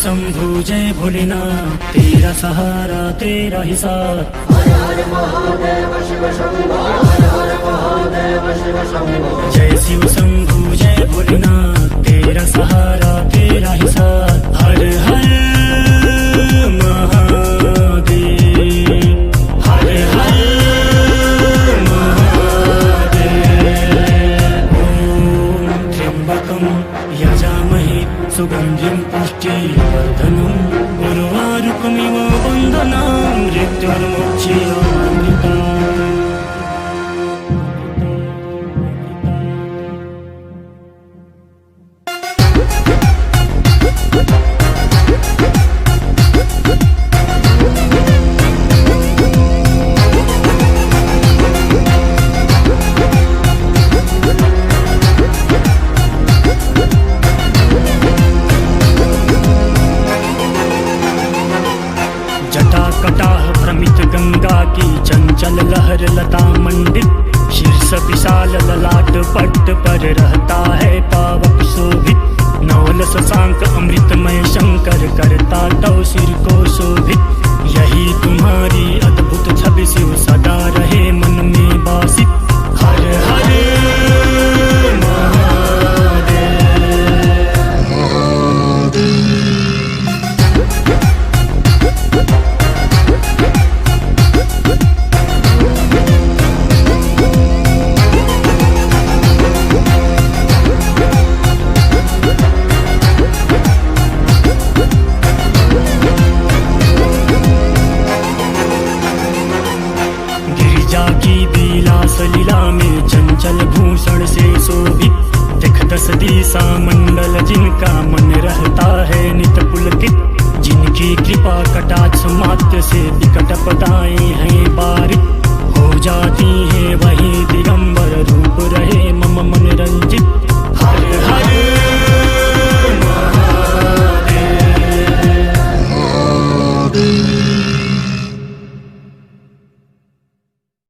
शंभु जय भोलेनाथ, तेरा सहारा तेरा ही साथ। हर हर महादेव शिव शंभो, हर हर महादेव शिव शंभो। जय शिव शंभु जय भोलेनाथ, तेरा सहारा तेरा ही साथ। हर हर महादेव, हर हर महादेव। ओम त्र्यंबकं यजामहे सुगंधिं पुष्टिवर्धनम्, उर्वारुकमिव बन्धनान् मृत्युर्मुक्षीयमामृतात्। जटाकटाह भ्रमित गंगा की चंचल लहर लता मंडित, शीर्ष विशाल ललाट पट्ट पर रहता है पावक शोभित। नवल शशांक अमृतमय शंकर करता तव सिर को शोभित।